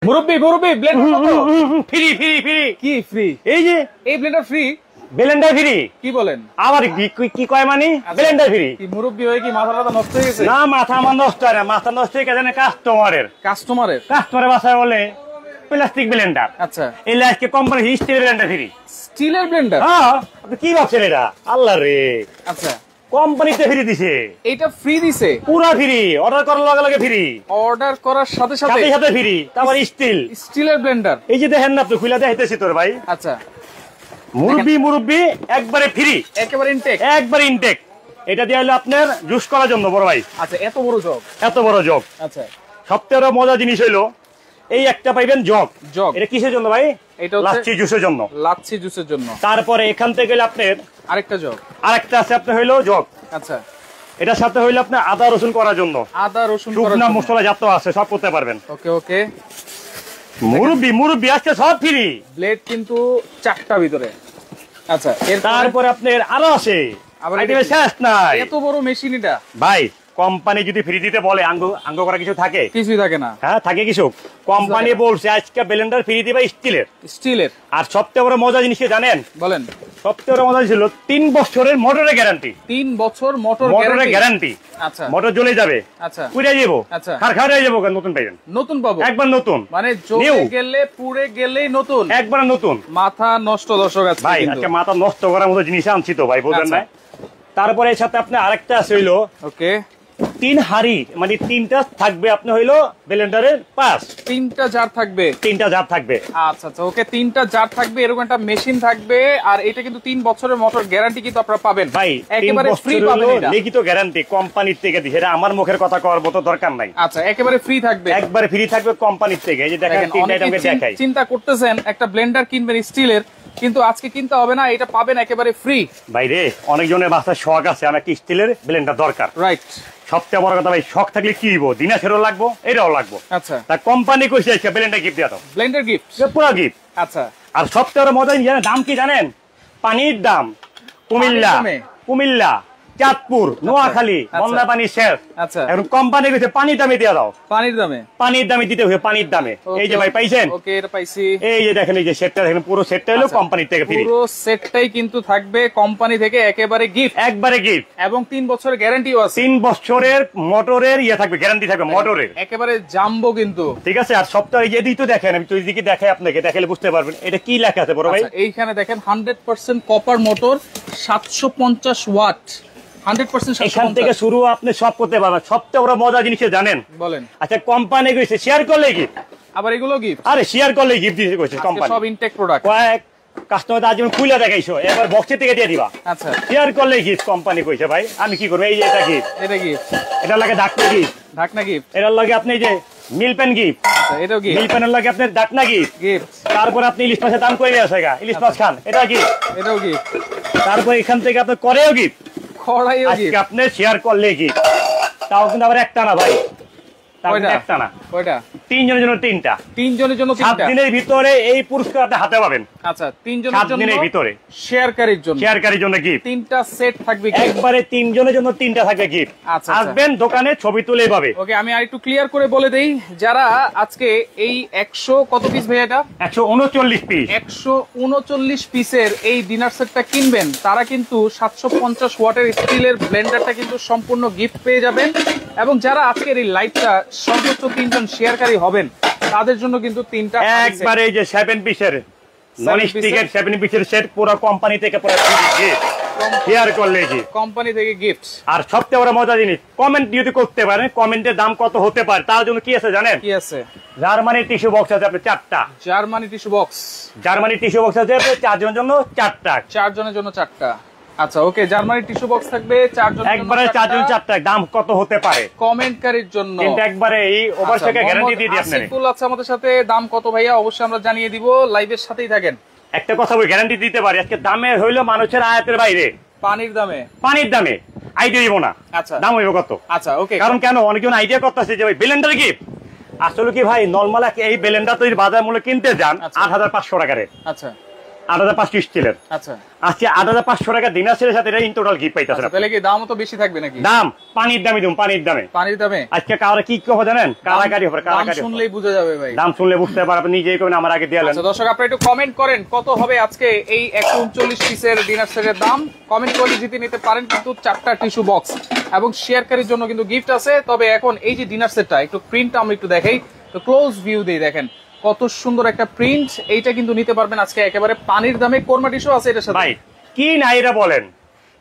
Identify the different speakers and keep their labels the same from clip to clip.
Speaker 1: মুরব্বি মুরব্বি Blender
Speaker 2: free free free
Speaker 1: কি ফ্রি?
Speaker 2: এই যে
Speaker 1: এই ব্লেন্ডার ফ্রি?
Speaker 2: ব্লেন্ডার ফ্রি
Speaker 1: কি বলেন?
Speaker 2: আবার কি কয় মানে ব্লেন্ডার ফ্রি?
Speaker 1: কি মুরব্বি হয়ে কি মাথা নষ্ট হয়ে গেছে?
Speaker 2: না, মাথা আমার নষ্ট হয় না, মাথা নষ্ট হয়ে গেছে কাস্টমারের ভাষায় বলে প্লাস্টিক ব্লেন্ডার।
Speaker 1: আচ্ছা,
Speaker 2: এই আজকে কোম্পানি স্টিলের ব্লেন্ডার ফ্রি।
Speaker 1: স্টিলের ব্লেন্ডার?
Speaker 2: হ্যাঁ, আপনি কি ভাবছেন এটা? আল্লাহ রে,
Speaker 1: আচ্ছা
Speaker 2: কোম্পানিতে ফ্রি দিছে।
Speaker 1: এটা ফ্রি দিছে?
Speaker 2: পুরা ফ্রি, অর্ডার করার লগে লগে ফ্রি,
Speaker 1: অর্ডার করার সাথে সাথে
Speaker 2: সাথে ফ্রি। তারপর
Speaker 1: স্টিলের ব্লেন্ডার।
Speaker 2: এই যে দেখেন না, আপনি খুলে দেখাইতেছি তোর ভাই।
Speaker 1: আচ্ছা,
Speaker 2: মুরব্বি একবারে ফ্রি,
Speaker 1: একেবারে
Speaker 2: ইনটেক। এটা দিয়ে হলো আপনার জুস করার জন্য বড় ভাই।
Speaker 1: আচ্ছা, এত বড় জগ?
Speaker 2: আচ্ছা, সবচেয়ে মজা জিনিস হইলো এই একটা পাইবেন জগ। এটা কিসের জন্য ভাই?
Speaker 1: এটা
Speaker 2: লাচ্ছি জুসের জন্য। তারপরে এখান থেকে গেলে আপনার আরেকটা আছে আপনার হইলো জগ।
Speaker 1: আচ্ছা,
Speaker 2: এটার সাথে হইলো আপনার আদা রসুন করার জন্য। শুকনা মশলা যত আছে সব করতে পারবেন।
Speaker 1: ওকে
Speaker 2: মুরব্বি আজকে সব ফ্রি।
Speaker 1: ব্লেড কিন্তু 4টা ভিতরে। আচ্ছা,
Speaker 2: তারপরে আপনার আরো আছে, শেষ নাই।
Speaker 1: এত বড় মেশিন এটা
Speaker 2: ভাই। কোম্পানি যদি ফ্রি দিতে বলে আঙ্গ করা কিছু থাকে? কিছুই
Speaker 1: থাকে না।
Speaker 2: হ্যাঁ, থাকে কিছু। কোম্পানি বলছে আজকে ব্লেন্ডার ফ্রি দিবে স্টিলের। আর সবচেয়ে বড় মজা জিনিস কি জানেন?
Speaker 1: বলেন।
Speaker 2: সবচেয়ে বড় মজা ছিল 3 বছরের মোটরের গ্যারান্টি।
Speaker 1: 3 বছর মোটরের গ্যারান্টি? আচ্ছা,
Speaker 2: মোটর জ্বলে যাবে,
Speaker 1: আচ্ছা
Speaker 2: পুড়ে যাবো,
Speaker 1: আচ্ছা
Speaker 2: খারখার হয়ে যাবো, নতুন পাইবেন।
Speaker 1: নতুন পাবো?
Speaker 2: একবার নতুন,
Speaker 1: মানে জ্বলে গেলে পুড়ে গেলেই নতুন,
Speaker 2: একবার নতুন।
Speaker 1: মাথা নষ্ট দর্শক আছে
Speaker 2: ভাই। আজকে মাথা নষ্ট করার মতো জিনিস আনছি তো ভাই, বুঝলেন না? তারপরে এর সাথে আপনি আরেকটা আছে হইলো
Speaker 1: ওকে
Speaker 2: 3 হাড়ি, মানে 3টা থাকবে আপনি হইলো ব্লেন্ডারের পাশ।
Speaker 1: 3টা জার থাকবে?
Speaker 2: 3টা জার থাকবে।
Speaker 1: আচ্ছা, ওকে 3টা জার থাকবে, এরকম একটা মেশিন থাকবে। আর এটা কিন্তু 3 বছরের মোটর গ্যারান্টি কিন্তু আপনারা পাবেন
Speaker 2: ভাই,
Speaker 1: একেবারে ফ্রি পাবেন। এটা
Speaker 2: লিখিত গ্যারান্টি কোম্পানির থেকে দিছে, এটা আমার মুখের কথা করার মতো দরকার নাই।
Speaker 1: আচ্ছা, একেবারে ফ্রি থাকবে,
Speaker 2: একবারে ফ্রি থাকবে কোম্পানির থেকে। এই যে দেখেন 3টা আইটেমকে দেখাই।
Speaker 1: চিন্তা করতেছেন একটা ব্লেন্ডার কিনবেন স্টিলের, কিন্তু আজকে কিনতে হবে না, এটা পাবেন একেবারে ফ্রি।
Speaker 2: ভাই রে, অনেকজনের বাসায় শখ আছে আমার একটা স্টিলের ব্লেন্ডার দরকার।
Speaker 1: রাইট।
Speaker 2: সবচেয়ে বড় কথা ভাই, শখ থাকলে কি হইব, দিনাছেরও লাগবো, এটাও লাগবো।
Speaker 1: আচ্ছা,
Speaker 2: তা কোম্পানি কইছে আজকে ব্লেন্ডার গিফট দিয়া দাও।
Speaker 1: Blender gift?
Speaker 2: পুরো গিফট।
Speaker 1: আচ্ছা,
Speaker 2: আর সবচেয়ে বড় মজা জানেন দাম কি জানেন? পানির দাম কুমিল্লা, চাঁদপুর, নোয়াখালী বন্যা পানি শেষ।
Speaker 1: আচ্ছা,
Speaker 2: এখন কোম্পানি কইছে পানির দামে দিয়া দাও। পানির দামে দিতে হবে, পানির দামে। এই যে ভাই পাইছেন?
Speaker 1: ওকে, এটা পাইছি।
Speaker 2: এই যে দেখেন, এই যে সেটটা দেখেন, পুরো সেটটা হলো কোম্পানি থেকে ফ্রি।
Speaker 1: পুরো সেটটাই কিন্তু থাকবে কোম্পানি থেকে একেবারে গিফট। এবং 3 বছরের গ্যারান্টিও আছে।
Speaker 2: 3 বছরের মোটরের থাকবে, গ্যারান্টি থাকবে মোটরের,
Speaker 1: একেবারে জাম্বো কিন্তু। ঠিক
Speaker 2: আছে। আর সপ্তাহে এই যে দিই তো দেখেন, আমি তো এদিকে দেখাই আপনাকে, দেখালে বুঝতে পারবেন এটা কি লেখা আছে বড় ভাই।
Speaker 1: এইখানে দেখেন 100% কপার মোটর, 750 ওয়াট, 100%।
Speaker 2: এখান থেকে শুরু, আপনি সব করতে পারবেন। সবচেয়ে বড় মজা জিনিস জানেন?
Speaker 1: বলেন।
Speaker 2: আচ্ছা, কোম্পানি কইছে শেয়ার করলে গিফট।
Speaker 1: আবার এগুলো গিফট?
Speaker 2: আরে শেয়ার করলে গিফট দিতে কইছে কোম্পানি,
Speaker 1: সব ইনটেক প্রোডাক্ট।
Speaker 2: কয়েক কাস্টমার আজ আমি খুলে দেখাইছো, এবার বক্সে থেকে দিয়ে দিবা।
Speaker 1: আচ্ছা,
Speaker 2: শেয়ার করলে গিফট কোম্পানি কইছে। ভাই আমি কি করব? এই যে এটা গিফট, এটা লাগে ঢাকনা গিফট, এটার লাগে আপনি যে মিল প্যান গিফট। আচ্ছা, এটাও গিফট। মিল প্যানের লাগে আপনার ঢাকনা গিফট। তারপর আপনি ইলিশ মাছের দাম কই আছে গা, ইলিশ মাছ খান, এটা গিফট, এটাও গিফট। তারপর এখান থেকে আপনি করেও গিফট, আজকে আপনি শেয়ার করলে গিফট। তাও কিন্তু আবার একটা না ভাই, একটা না, কয়টা? 3 জনের জন্য 3টা। 3 জনের জন্য 3টা। 7 দিনের ভিতরে এই পুরস্কার আপনি হাতে পাবেন। আচ্ছা, 3 জনের জন্য 7 দিনের ভিতরে শেয়ারকারীর জন্য গিফট 3টা সেট থাকবে। একবারে 3 জনের জন্য 3টা থাকবে গিফট। আচ্ছা, আসবেন দোকানে, ছবি তুলে পাবে। ওকে, আমি আরেকটু ক্লিয়ার করে বলে দেই, যারা আজকে এই 100 কত পিস ভাই? এটা 139 পিস, 139 পিসের এই ডিনার সেটটা কিনবেন, তারা কিন্তু 750 ওয়াটের স্টিলের ব্লেন্ডারটা কিন্তু সম্পূর্ণ গিফট পেয়ে যাবেন। এবং যারা আজকের এই লাইভটা সর্বোচ্চ 3 জন শেয়ারকারী হবেন, তাদের জন্য কিন্তু 3টা একবারে এই যে 7 পিসের নন স্টিকের 7 পিসের সেট পুরো কোম্পানি থেকে পুরো গিফট, শেয়ার করলে কি কোম্পানি থেকে গিফট। আর সবচেয়ে বড় মজা জিনিস, কমেন্ট যদি করতে পারেন, কমেন্টের দাম কত হতে পারে তার জন্য কি আছে জানেন? কি আছে? জার্মানি টিস্যু বক্স আছে আপনার 4টা। জার্মানি টিস্যু বক্স আছে আপনার 4 জনের জন্য 4টা, 4 জনের জন্য 4টা। আচ্ছা, ওকে, জার্মানি টিস্যু বক্স থাকবে 4 জন, একবারে 4 জন 4টা। দাম কত হতে পারে কমেন্টকারীর জন্য? কিন্তু একবারে এই ওভার থেকে গ্যারান্টি দিয়ে দিই আপনাদের। আসিফুল আছে আমাদের সাথে, দাম কত ভাইয়া? অবশ্যই আমরা জানিয়ে দিব, লাইভের সাথেই থাকেন। একটা কথা বলি, গ্যারান্টি দিতে পারি, আজকে দামে হইলো মানুষের আয়াতের বাইরে। পানির দামে আইডিয়া দিব না। আচ্ছা, দাম হইব কত? আচ্ছা, ওকে, কারণ কেন অনেকজন আইডিয়া করতেছে যে ভাই ব্লেন্ডার গিফট। আসলে কি ভাই, নরমাল এই ব্লেন্ডার তৈরি বাজার মূল্য কিনতে যান 8500 টাকারে। আচ্ছা, 8500 স্টিলের।
Speaker 1: আচ্ছা
Speaker 2: আজকে 8500 টাকা ডিনার সেটের সাথে এটা ইন টোটাল গিফট পাইতাছেন।
Speaker 1: তাহলে কি দামও তো বেশি থাকবে নাকি?
Speaker 2: দাম পানির দামে দিন, পানির দামে।
Speaker 1: পানির দামে
Speaker 2: আজকে কারা কি কি হবে জানেন? কারাকারি হবে, কারাকারি।
Speaker 1: দাম শুনলেই বোঝা যাবে ভাই,
Speaker 2: দাম শুনলে বুঝতে পারবেন, আপনি নিজেই করেন, আমার আগে দিলেন।
Speaker 1: আচ্ছা দর্শক আপনারা একটু কমেন্ট করেন কত হবে আজকে এই 139 পিসের ডিনার সেটের দাম। কমেন্ট করে জিতে নিতে পারেন কিন্তু 4টা টিস্যু বক্স এবং শেয়ারকারীর জন্য কিন্তু গিফট আছে। তবে এখন এই যে ডিনার সেটটা একটু প্রিন্টটা আমরা একটু দেখাই, তো ক্লোজ ভিউ দিয়ে দেখেন কত সুন্দর একটা প্রিন্ট। এইটা কিন্তু নিতে পারবেন আজকে একেবারে পানির দামে। কোরমা টিস্যু আছে এটার সাথে
Speaker 2: ভাই, কি না এটা বলেন।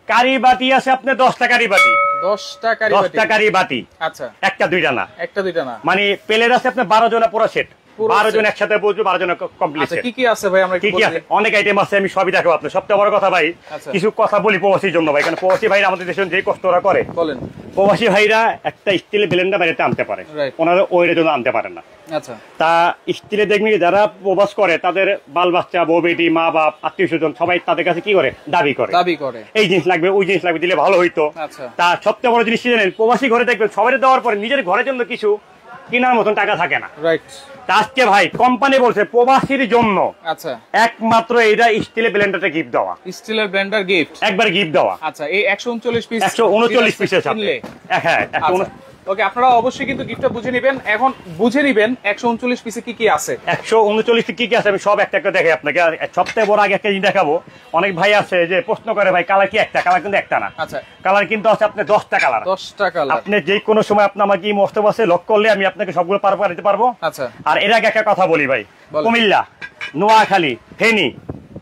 Speaker 2: কারি বাটি আছে আপনার 10টা কারি বাটি,
Speaker 1: 10টা কারি বাটি,
Speaker 2: 10টা কারি বাটি।
Speaker 1: আচ্ছা
Speaker 2: একটা দুইটা না,
Speaker 1: একটা দুইটা না,
Speaker 2: মানে প্লেট আছে আপনার 12 জনের পুরো সেট, 12 জন একসাথে বসবে, 12 জনের কমপ্লিট
Speaker 1: আচ্ছা
Speaker 2: সেট।
Speaker 1: কি কি আছে ভাই আমরা
Speaker 2: কি কি আছে? অনেক আইটেম আছে, আমি সবই দেখাবো আপনার। সবচেয়ে বড় কথা ভাই,
Speaker 1: আচ্ছা।
Speaker 2: কিছু কথা বলি প্রবাসীর জন্য ভাই, কারণ প্রবাসী ভাইরা আমাদের দেশে যে কষ্ট ওরা করে,
Speaker 1: বলেন।
Speaker 2: প্রবাসী ভাইরা একটা স্টিলের ব্লেন্ডার বাইরে আনতে পারে, ওনারা ওইটার জন্য আনতে পারেন না।
Speaker 1: আচ্ছা
Speaker 2: তা স্টিলে দেখবি যারা প্রবাস করে তাদের বাল বাচ্চা, বউ বেটি, মা বাপ, আত্মীয় স্বজন সবাই তাদের কাছে কি করে? দাবি করে এই জিনিস লাগবে, ওই জিনিস লাগবে, দিলে ভালো হইতো।
Speaker 1: আচ্ছা
Speaker 2: তা সবচেয়ে বড় জিনিস কি জানেন? প্রবাসী ঘরে দেখবেন সবাই দেওয়ার পরে নিজের ঘরের জন্য কিছু কেনার মতন টাকা থাকে না।
Speaker 1: রাইট।
Speaker 2: আজকে ভাই কোম্পানি বলছে প্রবাসীর জন্য
Speaker 1: আচ্ছা
Speaker 2: একমাত্র এইটা স্টিলের ব্লেন্ডারটা গিফট দেওয়া,
Speaker 1: স্টিলের ব্লেন্ডার গিফট একবার
Speaker 2: গিফট দেওয়া।
Speaker 1: আচ্ছা এই 139 পিস,
Speaker 2: 139 পিসের সাথে। হ্যাঁ
Speaker 1: ওকে, আপনারা অবশ্যই কিন্তু গিফটটা বুঝে নেবেন। এখন বুঝে নেবেন 139 পিসে কি কি আছে।
Speaker 2: 139 কি কি আছে আমি সব একটা একটা দেখাই আপনাকে। সবচেয়ে বড় আগে একটা জিনিস দেখাবো। অনেক ভাই আছে যে প্রশ্ন করে ভাই কালার কি একটা? কালার কিন্তু একটা না।
Speaker 1: আচ্ছা
Speaker 2: কালার কিন্তু আছে আপনার 10টা কালার।
Speaker 1: 10টা কালার।
Speaker 2: আপনি যে কোনো সময় আপনি আমাকে মস্ত বসে লক করলে আমি আপনাকে সবগুলো পার করে দিতে পারবো।
Speaker 1: আচ্ছা
Speaker 2: আর এর আগে একটা কথা বলি ভাই, কুমিল্লা, নোয়াখালী, ফেনী,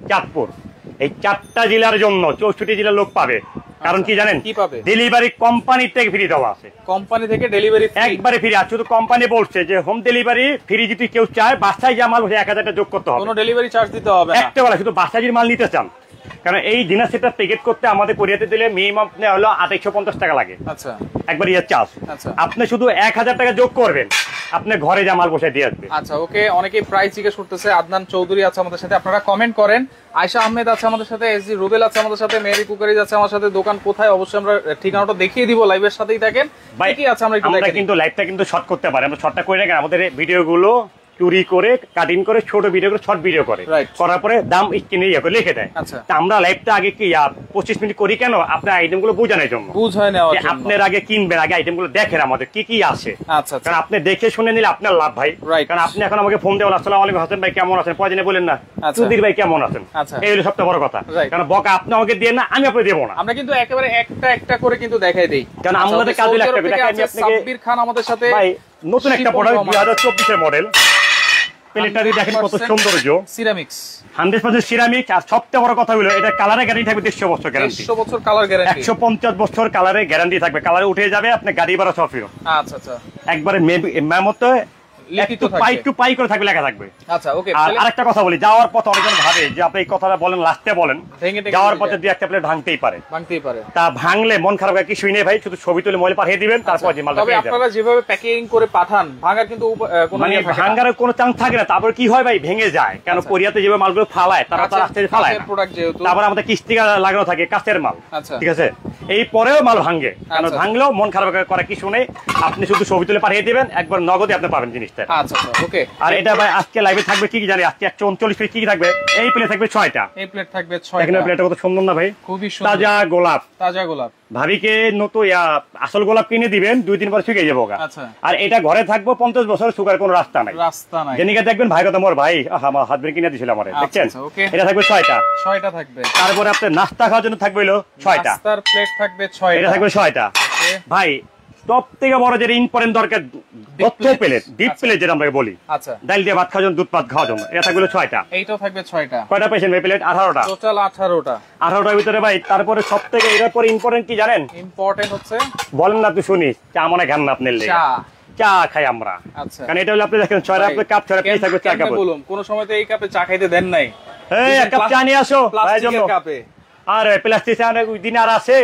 Speaker 2: চাঁদপুর এই 4টা জেলার জন্য 64 জেলার লোক পাবে। কারণ কি জানেন?
Speaker 1: কি পাবে?
Speaker 2: ডেলিভারি কোম্পানি থেকে ফ্রি দেওয়া আছে,
Speaker 1: কোম্পানি থেকে ডেলিভারি
Speaker 2: একবারে ফ্রি। আর শুধু কোম্পানি বলছে যে হোম ডেলিভারি ফ্রি, যদি কেউ চায় বাসায় যা মাল 1000 টাকা যোগ করতে হবে,
Speaker 1: কোনো ডেলিভারি চার্জ দিতে হবে না।
Speaker 2: একটা বলা শুধু বাসায় যদি মাল নিতে চান, কারণ এই ডিনার সেটটা প্যাকেট করতে আমাদের কোরিয়াতে দিলে মিনিমাম হলো 2850 টাকা লাগে।
Speaker 1: আচ্ছা
Speaker 2: একবার ইয়ার চার্জ।
Speaker 1: আচ্ছা
Speaker 2: আপনি শুধু 1000 টাকা যোগ করবেন, আপনি ঘরে যা মাল বসে দিয়ে আসবে।
Speaker 1: আচ্ছা ওকে, অনেকেই প্রাইস জিজ্ঞেস করতেছে। আদনান চৌধুরী আছে আমাদের সাথে, আপনারা কমেন্ট করেন। আয়শা আহমেদ আছে আমাদের সাথে, এসজি রুবেল আছে আমাদের সাথে, মেরি কুকারিজ আছে আমার সাথে। দোকান কোথায় অবশ্যই আমরা ঠিকানাটা দেখিয়ে দিব, লাইভের সাথেই থাকেন। কি আছে আমরা
Speaker 2: কিন্তু লাইভটা কিন্তু শর্ট করতে পারি, আমরা শর্টটা করে রাখি। আমাদের ভিডিওগুলো চুরি করে কাটিং করে ছোট ভিডিও করে শর্ট ভিডিও করে করার পরে দাম স্ক্রিনে লিখে দেয়। আমরা লাইভটা আগে কি 25 মিনিট করি কেন? আপনার আইটেম গুলো বোঝানোর জন্য, আপনার আগে কিনবেন, আগে আইটেম গুলো দেখেন আমাদের কি কি আছে। কারণ আপনি দেখে শুনে নিলে আপনার লাভ ভাই। কারণ আপনি এখন আমাকে ফোন দেবেন, আসসালামু আলাইকুম হাসান ভাই কেমন আছেন, পরে বলেন না সুধীর ভাই কেমন আছেন। এই হলো সবচেয়ে বড় কথা। কারণ বকা আপনি আমাকে দিয়ে না, আমি আপনাকে দেবো না।
Speaker 1: আমরা কিন্তু একেবারে একটা একটা করে কিন্তু দেখাই দেই, কারণ
Speaker 2: আমাদের কাজ হলো একটা করে দেখাই।
Speaker 1: সাব্বির খান আমাদের সাথে
Speaker 2: ভাই নতুন একটা প্রোডাক্ট 2024 এর মডেল। প্লেটটা দেখেন কত সৌন্দর্য, সিরামিক্স 100% সিরামিক। আর সবচেয়ে বড় কথা হলো এটা কালারের গ্যারান্টি থাকবে 150 বছর গ্যারান্টি,
Speaker 1: 150 বছর কালার গ্যারান্টি,
Speaker 2: 150 বছর কালারের গ্যারান্টি থাকবে। কালার উঠে যাবে আপনি গাড়ি ভাড়া সহ ফিরো।
Speaker 1: আচ্ছা আচ্ছা
Speaker 2: একবারে মেমোতে
Speaker 1: লিখিত
Speaker 2: থাকবে, পাই করে থাকবে, লেখা থাকবে।
Speaker 1: আচ্ছা ওকে।
Speaker 2: আর আরেকটা কথা বলি, যাওয়ার পথে অনেকজন ভাবে যে আপনি এই কথাটা বলেন লাস্টে বলেন, যাওয়ার পথে দুই একটা প্লেট ভাঙতেই পারে। তা ভাঙলে মন খারাপ হয় কিছুই নেই ভাই, শুধু ছবি তুলে মোবাইলে পাঠিয়ে দিবেন, তারপর যে মালটা পেয়ে যাবেন।
Speaker 1: তবে আপনারা যেভাবে প্যাকেজিং করে পাঠান, ভাঙার কিন্তু কোনো
Speaker 2: ভাঙার কোনো চান্স থাকে না। তারপর কি হয় ভাই, ভেঙে যায়। কারণ কোরিয়াতে যেভাবে মালগুলো ফালায় তারা তার রাস্তায় ফালায় না। তারপর আমাদের কিস্তি লাগানো থাকে কাঁচের মাল, ঠিক আছে? এই পরেও মাল ভাঙে, কারণ ভাঙলেও মন খারাপ করে কিছু নেই। আপনি শুধু ছবি তুলে পাঠিয়ে দিবেন, একবার নগদে আপনি পাবেন জিনিসটা।
Speaker 1: আচ্ছা ওকে।
Speaker 2: আর এটা ভাই আজকে লাইভে থাকবে কি কি জানি, আজকে 139 পিস কি কি থাকবে। এই প্লেট থাকবে 6টা,
Speaker 1: এই প্লেট থাকবে 6টা।
Speaker 2: এখানে প্লেটটা কত সুন্দর না ভাই, খুবই সুন্দর। তাজা গোলাপ, তাজা গোলাপ। ভাবিকে নতুন আসল গোলাপ কিনে দিবেন, 2-3 বার শুকিয়ে যাবো। আর এটা ঘরে থাকবো 50 বছর, সুগার কোনো রাস্তা নাই। যেনিকে দেখবেন ভাই কথা মোর ভাই আমার হাজবেন্ড কিনে দিয়েছিল আমার, দেখছেন? এটা থাকবে 6টা থাকবে। তারপরে আপনার নাস্তা খাওয়ার জন্য থাকবে হলো 6টা, নাস্তার প্লেট থাকবে 6টা, এটা থাকবে 6টা। ভাই সব থেকে বড় যেটা ইম্পর্টেন্ট দরকার, প্লেট, ডিপ প্লেট যেটা আমরা বলি, ডাল দিয়ে ভাত খাওয়ার জন্য, দুধ ভাত খাওয়ার জন্য, এটা থাকবে 6টা। এইটাও থাকবে 6টা। কয়টা পেয়েছেন ভাই প্লেট? 18টা, টোটাল 18টা। 18টার ভিতরে ভাই তারপরে সব থেকে এর পরে ইম্পর্টেন্ট কি জানেন? ইম্পর্টেন্ট হচ্ছে বলেন না, তুই শুনিস, চা মনে ঘান না আপনার লেগে, চা খাই আমরা। কারণ এটা হলো আপনি দেখেন 6টা আপনার কাপ, 6টা পিস থাকবে চা কাপ। বলুন কোন সময় তো এই কাপে চা খাইতে দেন নাই? এই এক কাপ চা নিয়ে আসো ভাইয়ের জন্য। আর প্লাস্টিক চা ওই দিন আর আছে।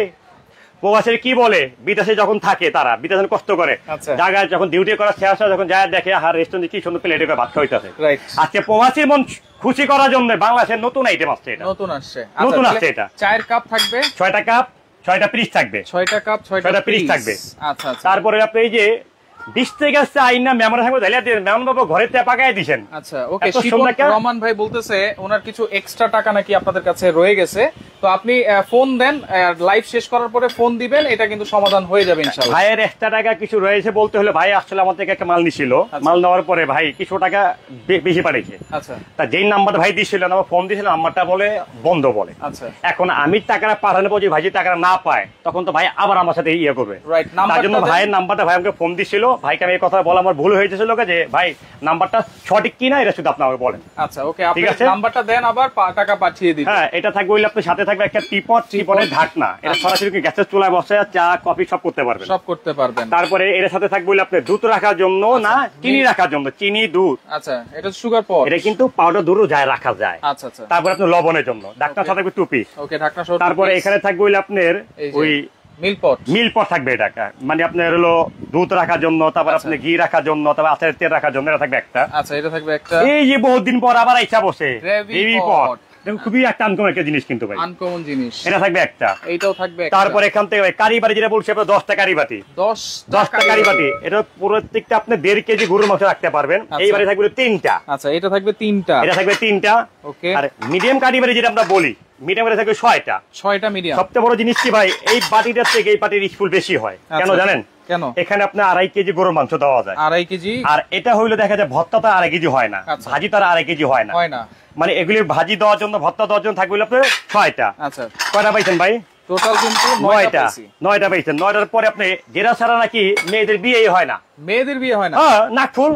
Speaker 2: প্রবাসীর কি বলে, বিদেশে যখন থাকে তারা বিদেশে কষ্ট করে, জায়গায় যখন ডিউটি করা শেষ হয়, যখন যায় দেখে আর রেস্টুরেন্টে কি সুন্দর প্লেটে করে ভাত খাইতেছে। আজকে প্রবাসীর মন খুশি করার জন্য বাংলাদেশের নতুন আইটেম আসছে, এটা নতুন আসছে, নতুন আসছে। এটা চায়ের কাপ থাকবে 6টা কাপ, 6টা পিস থাকবে, 6টা কাপ 6টা পিস থাকবে। আচ্ছা আচ্ছা। তারপরে আপনি এই যে 20 থেকে চাই না মেমরা থাকবে তাহলে মেমন বাবু ঘরে পাকায় দিবেন।
Speaker 1: আচ্ছা ওকে, শিপন রহমান ভাই বলতেছে ওনার কিছু এক্সট্রা টাকা নাকি আপনাদের কাছে রয়ে গেছে, তো আপনি ফোন দেন, লাইভ শেষ করার পরে ফোন দিবেন, এটা কিন্তু সমাধান হয়ে যাবে ইনশাআল্লাহ।
Speaker 2: ভাইয়ের এক্সট্রা টাকা কিছু রয়েছে বলতে হলে ভাই আসলে আমাদের থেকে একটা মাল নিছিল, মাল নেওয়ার পরে ভাই কিছু টাকা বেশি পাঠিয়েছে।
Speaker 1: আচ্ছা,
Speaker 2: তা যেই নাম্বারটা ভাই দিয়েছিল আমার ফোন দিয়েছিল, নাম্বারটা বলে বন্ধ বলে।
Speaker 1: আচ্ছা,
Speaker 2: এখন আমি টাকাটা পাঠানোর পর যদি ভাই টাকা না পায় তখন তো ভাই আবার আমার সাথে ইয়ে করবে।
Speaker 1: রাইট,
Speaker 2: তার জন্য ভাইয়ের নাম্বারটা ভাই আমাকে ফোন দিছিল, ভাইকে আমি এই কথা বলা আমার ভুল হয়েছিল যে ভাই নাম্বারটা সঠিক কিনা এটা শুধু আপনি আমাকে বলেন।
Speaker 1: আচ্ছা ওকে, আপনি নাম্বারটা দেন, আবার টাকা পাঠিয়ে দিন।
Speaker 2: হ্যাঁ, এটা থাকবে ওই আপনার সাথে থাকবে একটা টিপট, টিপটের ঢাকনা, এটা সরাসরি গ্যাসের চুলায় বসে চা কফি সব করতে পারবেন,
Speaker 1: সব করতে পারবেন।
Speaker 2: তারপরে এর সাথে থাকবে ওই আপনার দুধ রাখার জন্য, না চিনি রাখার জন্য, চিনি দুধ।
Speaker 1: আচ্ছা, এটা সুগার পট,
Speaker 2: এটা কিন্তু পাউডার দুধও যায় রাখা যায়।
Speaker 1: আচ্ছা আচ্ছা,
Speaker 2: তারপরে আপনার লবণের জন্য ঢাকনা সাথে থাকবে টুপি।
Speaker 1: ওকে, ঢাকনা সহ।
Speaker 2: তারপরে এখানে থাকবে ওই আপনার ওই মিল পট থাকবে, এটা মানে আপনার হলো দুধ রাখার জন্য, তারপর আপনি ঘি রাখার জন্য, তারপর আচারের তেল রাখার জন্য এটা থাকবে একটা।
Speaker 1: আচ্ছা, এটা থাকবে একটা।
Speaker 2: এই যে বহুদিন পর আবার ইচ্ছা বসে গ্রেভি পট, খুবই একটা আনকমন একটা জিনিস কিন্তু ভাই,
Speaker 1: আনকমন জিনিস,
Speaker 2: এটা থাকবে একটা, এইটাও
Speaker 1: থাকবে একটা।
Speaker 2: তারপর এখান থেকে কারি বাটি যেটা বলছি আপনার 10টা কারি বাটি, 10টা কারি বাটি, এটা প্রত্যেকটা আপনি 1.5 কেজি গরুর মাংস রাখতে পারবেন। এই বাটি থাকবে 3টা।
Speaker 1: আচ্ছা, এটা থাকবে 3টা,
Speaker 2: এটা থাকবে 3টা। ওকে, আর মিডিয়াম কারি বাটি যেটা আমরা বলি, মিডিয়াম বাটি থাকবে 6টা মিডিয়াম। সবচেয়ে বড় জিনিস কি ভাই, এই বাটিটার থেকে এই বাটির স্পুল বেশি হয়, কেন জানেন? কেন? এখানে আপনার 2.5 কেজি গরুর মাংস দেওয়া যায়, 2.5 কেজি। আর এটা হইলো দেখা যায় ভর্তা তো 2.5 কেজি হয় না, ভাজি তো 2.5 কেজি হয় না, মানে এগুলি ভাজি দেওয়ার জন্য, ভর্তা দেওয়ার জন্য থাকবে আপনার 6টা। আচ্ছা, কয়টা পাইছেন ভাই? টোটাল কিন্তু 9টা পাইছেন। 9টার পরে আপনি জেরা ছাড়া নাকি মেয়েদের বিয়ে হয় না, মেয়েদের বিয়ে হয় না। হ্যাঁ, নাকফুল,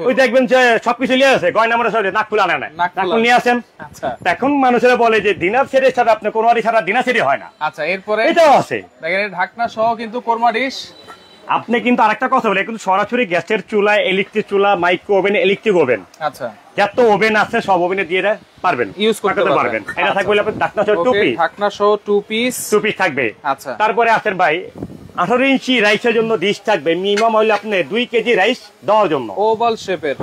Speaker 2: ওই দেখবেন যে সবকিছু নিয়ে আছে, গয়না মনে সব নাকফুল আনে না, নাকফুল নিয়ে আসেন। আচ্ছা, এখন মানুষেরা বলে যে ডিনার সেটের সাথে আপনি কোরবানি ছাড়া ডিনার সেটই হয় না। আচ্ছা, এরপরে এটাও আছে, দেখেন ঢাকনা সহ কিন্তু কোরমা ডিশ। আপনি কিন্তু আরেকটা কথা বলে, কিন্তু সরাসরি গ্যাসের চুলা, ইলেকট্রিক চুলা, মাইক্রো ওভেন, ইলেকট্রিক ওভেন, আচ্ছা যত ওভেন আছে সব ওভেনে দিয়ে পারবেন, ইউজ করতে পারবেন। এটা থাকবে আপনার ঢাকনা সহ 2 পিস, ঢাকনা সহ 2 পিস থাকবে। আচ্ছা, তারপরে আছেন ভাই 18 ইঞ্চি রাইসের জন্য ডিশ থাকবে, মিনিমাম হইলে আপনি 2 কেজি রাইস দেওয়ার জন্য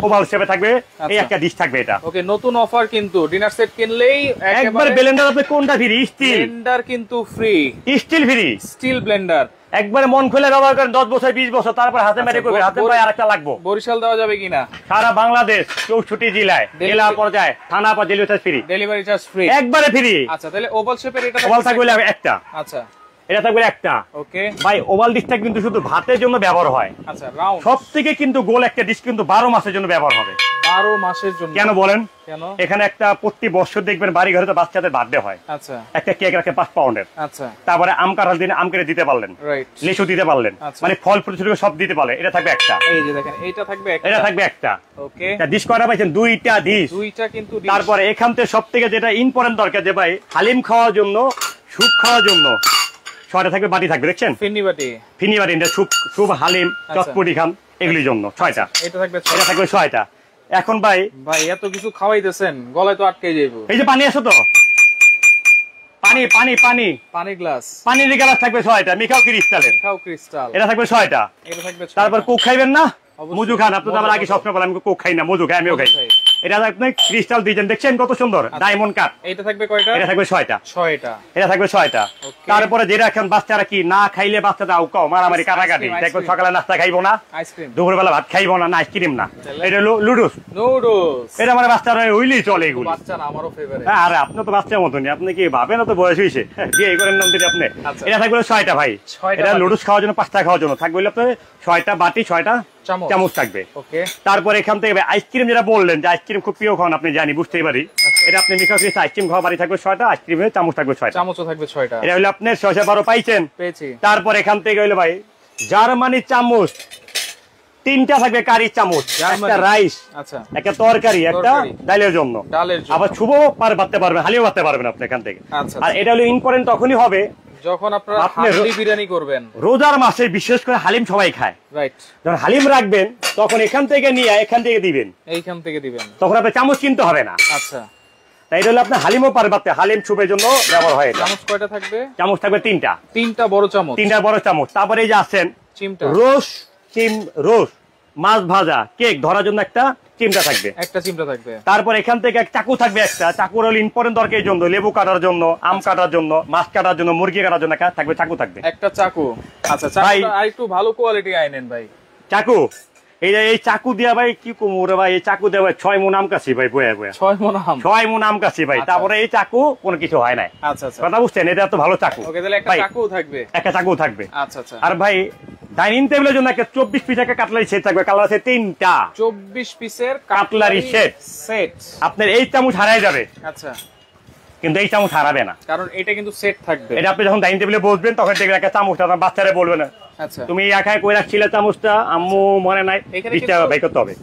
Speaker 2: ওভাল শেপে থাকবে, এই একটা ডিশ থাকবে। এটা ওকে, নতুন অফার কিন্তু ডিনার সেট কিনলেই একবার ব্লেন্ডার আপনি কোনটা ফ্রি, স্টিল ব্লেন্ডার কিন্তু free, steel free, steel blender একবার মন খুলে ব্যবহার করেন, 10 বছর 20 বছর, তারপর হাতে মেরে করবে, হাতে পায়ে আরেকটা লাগবে। বরিশাল দেওয়া যাবে কিনা? সারা বাংলাদেশ 64 জেলায়, জেলা পর্যায়ে, থানা পর্যায়ে ডেলিভারি চার্জ ফ্রি, একবারে ফ্রি। আচ্ছা, তাহলে ওভাল শেপের এটা ওভাল থাকবে একটা। আচ্ছা, এটা থাকবে একটা। ওকে ভাই, ওভাল ডিশটা কিন্তু শুধু ভাতের জন্য ব্যবহার হয়। আচ্ছা, রাউন্ড সবথেকে কিন্তু গোল একটা ডিশ কিন্তু 12 মাসের জন্য ব্যবহার হবে। 12 মাসের জন্য কেন বলেন? কেন? এখানে একটা প্রতি বছর দেখবেন বাড়ি ঘরে তো বাচ্চাদের বার্থডে হয়। আচ্ছা, একটা কেক রাখে 5 পাউন্ডের। আচ্ছা, তারপরে আম কাঁঠাল দিনে আম কেটে দিতে পারলেন, রাইট, লিচু দিতে পারলেন, মানে ফল ফ্রুট সব দিতে পারলেন। এটা থাকবে একটা। এই যে দেখেন, এটা থাকবে একটা, এটা থাকবে একটা। ওকে, তা ডিশ কয়টা পাইছেন? দুইটা ডিশ, দুইটা কিন্তু। তারপরে এখান থেকে সবথেকে যেটা ইম্পর্টেন্ট দরকার, যে ভাই হালিম খাওয়ার জন্য, স্যুপ খাওয়ার জন্য 6টা থাকবে বাটি থাকবে, দেখছেন? ফিনি বাটি, স্যুপ, হালিম, চটপটি খান, এগুলির জন্য 6টা। এটা থাকবে 6টা। এখন ভাই এত কিছু খাওয়াইতেছেন, গলায় তো আটকে যাইবো। এই যে পানি আছে তো, পানি গ্লাস, পানির গ্লাস থাকবে 6টা, মিখাও ক্রিস্টাল, এটা থাকবে 6টা। তারপর কোক খাইবেন না, মজু খান। আপনি তো আমার আগে সবসময় বলেন আমি কোক খাই না, মজু খাই, আমিও খাই। এটা আপনি ক্রিস্টাল দিয়েছেন, দেখছেন কত সুন্দর ডায়মন্ড কাট। এটা থাকবে কয়টা? এটা থাকবে 6টা। এটা থাকবে 6টা। তারপরে যেটা এখন বাচ্চারা কি না খাইলে বাচ্চাটা আউকাও মারামারি কাটাকাটি, দেখবেন সকালে নাস্তা খাইবো না, দুপুরবেলা ভাত খাইবো না, আইসক্রিম না, এটা লুডুস, এটা আমার বাচ্চারা হইলেই চলে এগুলো। আমারও ফেভারিট। আরে আপনি তো বাচ্চার মতনই, আপনি কি ভাবেন না তো বয়স হয়েছে বিয়ে করেন নাম দিতে আপনি। এটা থাকবে 6টা ভাই। এটা লুডুস খাওয়ার জন্য, পাস্তা খাওয়ার জন্য থাকবে আপনার 6টা বাটি, 6টা চামচ থাকবে। তারপর এখান থেকে আইসক্রিম যেটা বললেন যে আইসক্রিম খুব প্রিয় খান, আপনি জানি, বুঝতেই পারি। এটা আপনি মিঠা আইসক্রিম খাওয়া বাড়ি থাকবে 6টা, আইসক্রিমের চামচ থাকবে 6টা, চামচও থাকবে 6টা। এটা হলো আপনার 612 পাইছেন, পেয়েছি। তারপর এখান থেকে হইলো ভাই জার্মানি চামচ 3টা থাকবে, কারি চামচ, একটা রাইস, আচ্ছা একটা তরকারি, একটা ডালের জন্য, আবার শুভও বাড়তে পারবেন, হালিও বাড়তে পারবেন আপনি এখান থেকে। আর এটা হলো ইম্পর্টেন্ট তখনই হবে যখন আপনারা হান্ডি বিরিয়ানি করবেন। রোজার মাসে বিশেষ করে হালিম সবাই খায়, রাইট। যখন হালিম রাখবেন তখন এখান থেকে নিয়ে এখান থেকে দিবেন, এইখান থেকে দিবেন, তখন আপনার চামচ কিনতে হবে না। আচ্ছা, তাই এটা হলো আপনার হালিমও পারবাতে, হালিম সুপের জন্য ব্যবহার হয়। চামচ কয়টা থাকবে? চামচ থাকবে 3টা, 3টা বড় চামচ, 3টা বড় চামচ। তারপরে এই যে আছেন চিমটা, রোস, মাছ ভাজা, কেক ধরার জন্য একটা চিমটা থাকবে, একটা চিমটা থাকবে। তারপর এখান থেকে এক চাকু থাকবে, একটা চাকু হলো ইম্পর্টেন্ট দরকার এই জন্য, লেবু কাটার জন্য, আম কাটার জন্য, মাছ কাটার জন্য, মুরগি কাটার জন্য থাকবে চাকু থাকবে, একটা চাকু। আচ্ছা, চাকুটা আরেকটু ভালো কোয়ালিটি আইনেন ভাই। চাকু এই চাকু দিয়া ভাই কি কুমুরে ভাই, এই চাকু দিয়া ভাই 6 মণ আম কাছি ভাই, বয়া বয়া
Speaker 1: 6 মণ আম,
Speaker 2: 6 মণ আম কাছি ভাই। তারপরে এই চাকু কোনো কিছু হয় না।
Speaker 1: আচ্ছা আচ্ছা,
Speaker 2: কথা বুঝছেন? এটা তো ভালো চাকু।
Speaker 1: ওকে, তাহলে একটা চাকুও থাকবে,
Speaker 2: একটা চাকুও থাকবে।
Speaker 1: আচ্ছা আচ্ছা।
Speaker 2: আর ভাই ডাইনিং টেবিলের জন্য একটা 24 পিস একটা কাটলারি সেট থাকবে, কালার আছে 3টা,
Speaker 1: 24 পিসের
Speaker 2: কাটলারি সেট। আপনার এই চামচ হারাই যাবে,
Speaker 1: আচ্ছা,
Speaker 2: কিন্তু এই চামচ হারাবে না,
Speaker 1: কারণ এটা কিন্তু সেট থাকবে।
Speaker 2: এটা আপনি যখন ডাইনিং টেবিলে বসবেন তখন দেখবেন একটা চামচটা বাচ্চারে বলবে না
Speaker 1: আচ্ছা
Speaker 2: তুমি একাই কই রাখছিলে চামচটা, আম্মু মনে নাই, দিতে হবে, ভাই করতে হবে।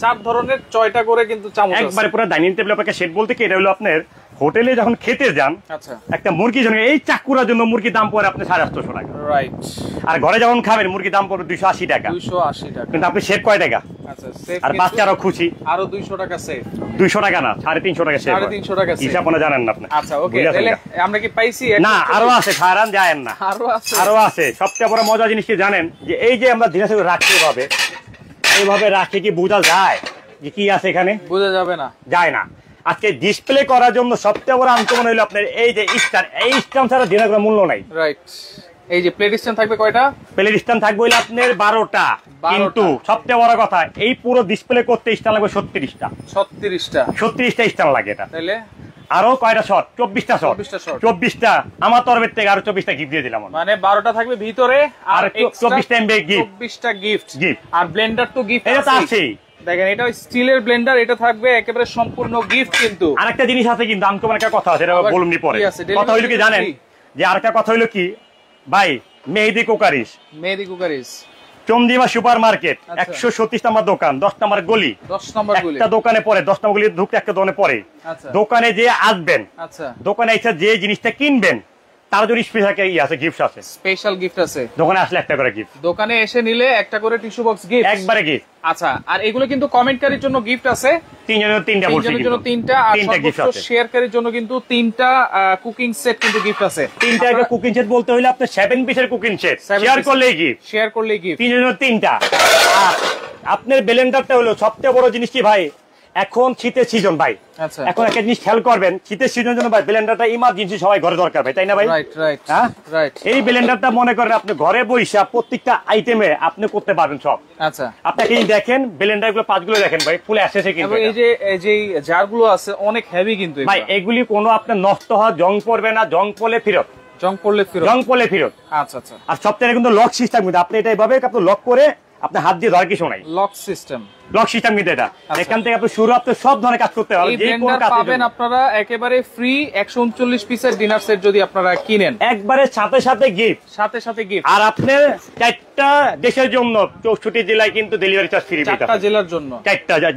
Speaker 1: 4 ধরনের 6টা করে কিন্তু চামচ আছে
Speaker 2: একবারে পুরো ডাইনিং টেবিল। আপনাকে সেট বলতে কি, এটা হলো আপনার হোটেলে যখন খেতে যান,
Speaker 1: আচ্ছা,
Speaker 2: একটা মুরগি জন্য এই চাকুরার জন্য মুরগির দাম পড়ে আপনি 850 টাকা,
Speaker 1: রাইট।
Speaker 2: আর ঘরে যখন খাবেন মুরগির দাম পড়বে 280 টাকা,
Speaker 1: 280 টাকা,
Speaker 2: কিন্তু আপনি সেট কয় টাকা?
Speaker 1: আচ্ছা, সেট
Speaker 2: আর বাচ্চারাও খুশি,
Speaker 1: আরো 200 টাকা সেট,
Speaker 2: 200 টাকা না 350 টাকা সেট,
Speaker 1: 350 টাকা সেট,
Speaker 2: হিসাব মনে জানেন না আপনি?
Speaker 1: আচ্ছা ওকে, তাহলে আমরা কি পাইছি?
Speaker 2: না, আরো আছে, খারান যায় না, আরো আছে। সবচেয়ে বড় মজা জিনিস কি জানেন, যে এই যে আমরা দিনাজপুর রাখতে হবে, এইভাবে রাখে কি বোঝা যায় যে কি আছে এখানে?
Speaker 1: বোঝা যাবে না,
Speaker 2: যায় না। আজকে ডিসপ্লে করার জন্য সবচেয়ে বড় আনকমন হলো আপনার এই যে স্ট্যান্ড, এই স্ট্যান্ড ছাড়া দিনাজপুর মূল্য নাই,
Speaker 1: রাইট। এই যে প্লেট স্ট্যান্ড থাকবে কয়টা?
Speaker 2: প্লেট স্ট্যান্ড থাকবে হলো আপনার 12টা, কিন্তু সবচেয়ে বড় কথা এই পুরো ডিসপ্লে করতে স্ট্যান্ড লাগবে 36টা, 36টা স্ট্যান্ড লাগে। এটা তাহলে আরো কয়টা শট? 24টা শট, 24টা আমার তরফের থেকে আরো 24টা গিফট দিয়ে দিলাম,
Speaker 1: মানে 12টা থাকবে ভিতরে আর
Speaker 2: 24টা গিফট,
Speaker 1: 24টা গিফট, আর ব্লেন্ডার তো গিফট
Speaker 2: এটা তো আছেই।
Speaker 1: দেখেন, এটা স্টিলের ব্লেন্ডার, এটা থাকবে একেবারে সম্পূর্ণ গিফট। কিন্তু
Speaker 2: আরেকটা জিনিস আছে, কিন্তু আনকমন একটা কথা আছে, এটা বলুন নি পরে। কথা হইলো কি জানেন, যে আরেকটা কথা হইলো কি ভাই, মেহেদি কুকারিস চন্দিমা সুপার মার্কেট, 137 নম্বর দোকান, 10 নম্বর গলি, 10 নম্বর গলি, একটা দোকানে পরে 10 নম্বর গলি ঢুকতে একটা দোকানে পরে, দোকানে যে আসবেন, আচ্ছা, দোকানে এসে যে জিনিসটা কিনবেন তার জন্য গিফট আছে, স্পেশাল গিফট আছে। দোকানে আসলে একটা করে গিফট,
Speaker 1: দোকানে এসে নিলে একটা করে টিস্যু বক্স গিফট,
Speaker 2: একবারে গিফট।
Speaker 1: আচ্ছা, আর এগুলো কিন্তু কমেন্টকারীর জন্য গিফট আছে, তিনজনের জন্য তিনটা, আর সর্বোচ্চ শেয়ারকারীর জন্য কিন্তু 3টা কুকিং সেট কিন্তু গিফট আছে।
Speaker 2: 3টা একটা কুকিং সেট বলতে হইলে আপনি 7 পিসের কুকিং সেট, শেয়ার করলেই গিফট, তিনজনের জন্য 3টা। আর আপনার ব্লেন্ডারটা হলো সবচেয়ে বড় জিনিস কি ভাই, এখন শীতের সিজন ভাই, আচ্ছা, এখন একটা জিনিস খেয়াল করবেন, শীতের সিজনের জন্য ভাই ব্লেন্ডারটা ইমার্জেন্সি সবাই ঘরে দরকার ভাই, তাই না ভাই? রাইট। এই ব্লেন্ডারটা মনে করেন আপনি ঘরে বইসা প্রত্যেকটা আইটেমে আপনি করতে পারবেন সব। আচ্ছা, আপনাকে দেখেন ব্লেন্ডার গুলো পাঁচগুলো দেখেন ভাই, ফুলে আসছে কিন্তু
Speaker 1: এই যে জারগুলো আছে অনেক হেভি কিন্তু
Speaker 2: ভাই, এগুলি কোনো আপনার নষ্ট হওয়া, জং পড়বে না, জং পড়লে ফেরত। আচ্ছা আচ্ছা। আর সবচেয়ে কিন্তু লক সিস্টেম, কিন্তু আপনি এটা এইভাবে আপনি লক করে আপনি হাত দিয়ে ধরার কিছু নাই, লক সিস্টেম কিন্তু এটা এখান থেকে আপনি শুরু আপনি সব ধরনের কাজ করতে পারবেন। যে কোনো কাজ
Speaker 1: পাবেন আপনারা একেবারে ফ্রি 139 পিসের ডিনার সেট যদি আপনারা কিনেন,
Speaker 2: একবারে সাথে গিফট। আর আপনার 4টা দেশের জন্য 64 জেলায় কিন্তু ডেলিভারি চার্জ ফ্রি, 4টা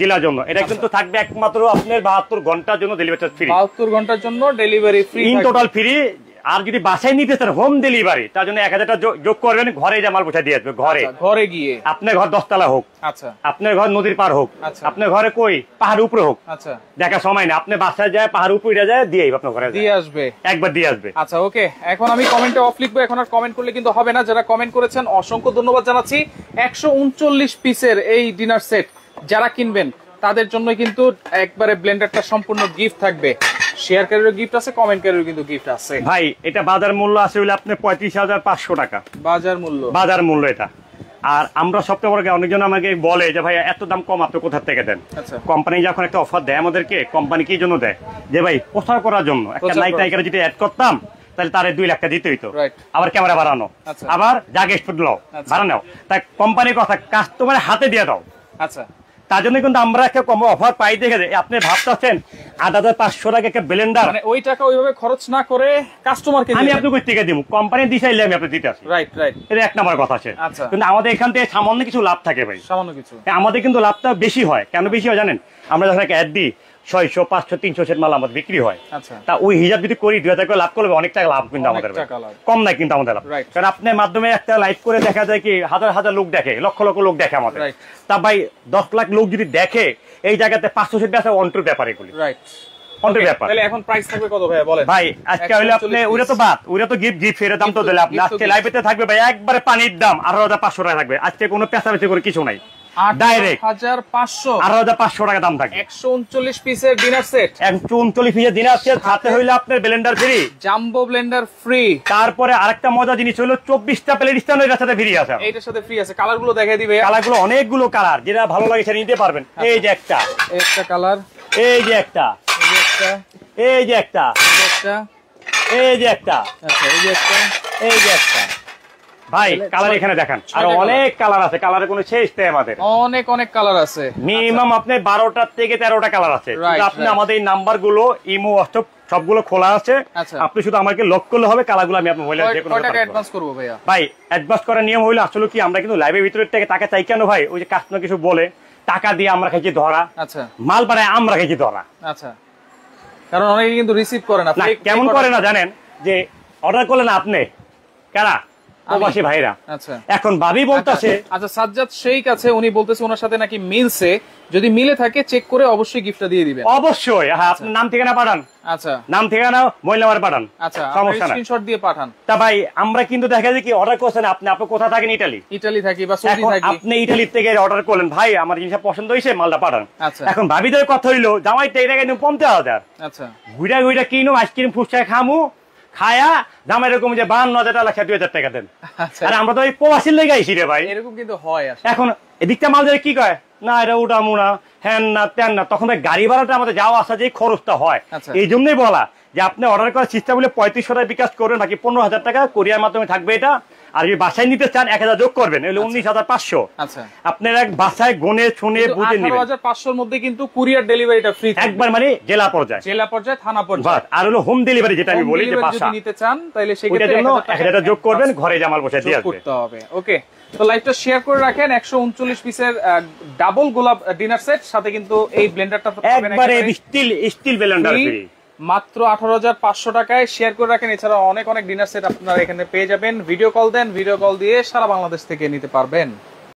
Speaker 2: জেলার জন্য এটা কিন্তু থাকবে একমাত্র আপনার 72 ঘন্টার জন্য ডেলিভারি চার্জ ফ্রি,
Speaker 1: 72 ঘন্টার জন্য delivery free,
Speaker 2: in total free. আর যদি বাসায় নিতে চান হোম ডেলিভারি, তার জন্য 1000 টাকা যোগ করবেন, ঘরে জামাল পৌঁছে দিয়ে আসবে, ঘরে গিয়ে। আপনার ঘর 10 তলা হোক, আচ্ছা, আপনার ঘর নদীর পার হোক, আপনার ঘরে কই পাহাড় উপরে হোক, আচ্ছা, দেখা সময় না, আপনি বাসায় যায় পাহাড় উপরে যায় দিয়ে আপনার ঘরে দিয়ে আসবে, একবার দিয়ে আসবে।
Speaker 1: আচ্ছা ওকে, এখন আমি কমেন্টে অফ লিখবো, এখন আর কমেন্ট করলে কিন্তু হবে না। যারা কমেন্ট করেছেন অসংখ্য ধন্যবাদ জানাচ্ছি। 139 পিসের এই ডিনার সেট যারা কিনবেন তাদের জন্য কিন্তু একবারে ব্লেন্ডারটা সম্পূর্ণ গিফট থাকবে, শেয়ারকারীরও গিফট আছে, কমেন্টকারীরও কিন্তু গিফট আছে
Speaker 2: ভাই। এটা বাজার মূল্য আছে হইলে আপনি 35,500 টাকা বাজার মূল্য এটা। আর আমরা সবচেয়ে বড় অনেকজন আমাকে বলে যে ভাই এত দাম কম আপনি কোথা থেকে দেন? কোম্পানি যখন একটা অফার দেয় আমাদেরকে, কোম্পানি কি জন্য দেয়, যে ভাই প্রচার করার জন্য, একটা নায়িকা যদি অ্যাড করতাম তাহলে তার 2 লাখ টাকা দিতে হইতো, আবার ক্যামেরা বাড়ানো, আবার জায়গা স্পট বাড়ানো, তাই কোম্পানির কথা কাস্টমারের হাতে দিয়ে দাও। আচ্ছা, তার জন্য কিন্তু আমরা একটা কম অফার পাই, দেখে আপনি ভাবতেছেন 8,500 টাকা একটা ব্লেন্ডার,
Speaker 1: মানে ওই টাকা ওইভাবে খরচ না করে কাস্টমারকে
Speaker 2: আমি আপনি কই থেকে দিব, কোম্পানি দিছাইলে আমি আপনি দিতে আসি, রাইট। এটা এক নাম্বার কথা আছে। কিন্তু আমাদের এখান থেকে সামান্য কিছু লাভ থাকে ভাই, সামান্য কিছু, আমাদের কিন্তু লাভটা বেশি হয়। কেন বেশি হয় জানেন? আমরা যখন অ্যাড দিই 600, 500, 300 সেট মাল আমাদের বিক্রি হয়, তা ওই হিসাব যদি করি 2000 করে লাভ করলে অনেক টাকা লাভ, কিন্তু আমাদের কম নাই, কিন্তু আমাদের লাভ। কারণ আপনার মাধ্যমে একটা লাইভ করে দেখা যায় কি হাজার লোক দেখে, লক্ষ লোক দেখে আমাদের, তা ভাই 10 লাখ লোক যদি দেখে এই জায়গাতে 500 সেট বেচা অন্টুর ব্যাপার, এগুলি
Speaker 1: এখন প্রাইস থাকবে কত ভাই বলেন?
Speaker 2: ভাই আজকে হইলে আপনি ওইটা তো বাদ, ওইটা তো গিফট এর দাম তো দিলে আপনি আজকে লাইভেতে থাকবে ভাই একবারে পানির দাম 18,500 টাকা থাকবে। আজকে কোনো পেঁচাবেচি করে কিছু নাই, ডাইরেক্ট
Speaker 1: 8500
Speaker 2: 8500 টাকা দাম থাকে।
Speaker 1: 139 পিসের ডিনার সেট,
Speaker 2: 139 পিসের ডিনার সেট, সাথে হইলো আপনার Blender free,
Speaker 1: jumbo Blender free.
Speaker 2: তারপরে আরেকটা মজা জিনিস হলো 24টা প্লেট স্ট্যান্ড এর সাথে ফ্রি আছে।
Speaker 1: এইটার সাথে ফ্রি আছে। কালার গুলো দেখাই দিবে।
Speaker 2: কালার গুলো অনেকগুলো কালার, যেটা ভালো লাগে সেটা নিতে পারবেন। এই যে একটা
Speaker 1: কালার,
Speaker 2: এই যে একটা, এই যে একটা, এই যে একটা,
Speaker 1: আচ্ছা এই যে একটা,
Speaker 2: এই যে একটা। ভাই কালার এখানে দেখেন, আর অনেক কালার আছে, কালারের কোনো শেষ নেই আমাদের,
Speaker 1: অনেক অনেক কালার আছে।
Speaker 2: মিনিমাম আপনি 12টা থেকে 13টা কালার আছে। আপনি আমাদের এই নাম্বার গুলো ইমো, হোয়াটসঅ্যাপ সবগুলো খোলা আছে। আপনি শুধু আমাকে লক করলে হবে, কালারগুলো আমি আপনাকে বলে দেব।
Speaker 1: কত টাকা অ্যাডভান্স করব ভাইয়া? ভাই
Speaker 2: অ্যাডভান্স করার নিয়ম হইলো আসলে কি, আমরা কিন্তু লাইভের ভিতরে টাকা চাই কেন ভাই, ওই যে কাস্টমার কিছু বলে টাকা দিয়ে আমরা খাইছি ধরা,
Speaker 1: আচ্ছা মাল
Speaker 2: মাল পাড়ায় আমরা খাইছি ধরা।
Speaker 1: আচ্ছা, কারণ অনেকে কিন্তু রিসিভ করে না।
Speaker 2: কেমন করে না জানেন, যে অর্ডার করলেন আপনি কারা, প্রবাসী ভাইরা।
Speaker 1: আচ্ছা
Speaker 2: এখন ভাবি বলতাছে,
Speaker 1: আচ্ছা সাজ্জাদ শেখ আছে, উনি বলতেছে ওনার সাথে নাকি মিলছে, যদি মিলে থাকে চেক করে অবশ্যই গিফটটা দিয়ে দিবেন।
Speaker 2: অবশ্যই। হ্যাঁ, আপনার নাম ঠিকানা পাঠান।
Speaker 1: আচ্ছা
Speaker 2: নাম ঠিকানা মোবাইল নাম্বার পাঠান।
Speaker 1: আচ্ছা
Speaker 2: সমস্যা নাই,
Speaker 1: স্ক্রিনশট দিয়ে পাঠান।
Speaker 2: তা ভাই আমরা কিন্তু দেখা যায় কি অর্ডার করছেন, আপনি কোথা থাকেন,
Speaker 1: ইতালি থাকি বা সৌদি
Speaker 2: এখন
Speaker 1: থাকি,
Speaker 2: আপনি ইতালি থেকে অর্ডার করলেন, ভাই আমার জিনিসটা পছন্দ হয়েছে, মালটা পাঠান।
Speaker 1: আচ্ছা
Speaker 2: এখন ভাবিদের কথা হইলো, জামাই টাকা নিউ 50,000,
Speaker 1: আচ্ছা
Speaker 2: ঘুরা ঘুরা কিনো আইসক্রিম ফুচকা খামু, খায়া জামাই এরকম যে 52,000 টাকা 2,000 টাকা দেন। আর আমরা তো ওই প্রবাসীর লেগে আইছি রে ভাই,
Speaker 1: এরকম কিন্তু হয়।
Speaker 2: এখন এদিকটা মাল কি কয় না, এটা ওটা মুনা হ্যান না তেন না, তখন ভাই গাড়ি ভাড়াটা আমাদের যাওয়া আসা যে খরচটা হয়, এই জন্যই বলা যে আপনি অর্ডার করার চেষ্টা করলে 3500 টাকা বিকাশ করবেন, নাকি 15,000 টাকা কোরিয়ার মাধ্যমে থাকবে এটা। আর যদি বাসায় নিতে চান 1000 যোগ করবেন, এগুলো 19,500।
Speaker 1: আচ্ছা
Speaker 2: আপনার এক বাসায় গনে শুনে বুঝে নেবেন।
Speaker 1: 18,500 এর মধ্যে কিন্তু কুরিয়ার ডেলিভারিটা ফ্রি
Speaker 2: একবার মানে জেলা পর্যায়ে, থানা পর্যায়ে। আর হলো হোম ডেলিভারি, যেটা আমি বলি যে বাসা
Speaker 1: নিতে চান তাহলে সেক্ষেত্রে
Speaker 2: 1000 যোগ করবেন, ঘরে জামাল বসে দিয়ে আসবে
Speaker 1: করতে হবে। ওকে, তো লাইভটা শেয়ার করে রাখেন। 139 পিসের ডাবল গোলাপ ডিনার সেট, সাথে কিন্তু এই ব্লেন্ডারটা
Speaker 2: একবারে স্টিল ব্লেন্ডার ফ্রি,
Speaker 1: মাত্র 18,500 টাকায়। শেয়ার করে রাখেন। এছাড়া অনেক অনেক ডিনার সেট আপনারা এখানে পেয়ে যাবেন। ভিডিও কল দেন, ভিডিও কল দিয়ে সারা বাংলাদেশ থেকে নিতে পারবেন।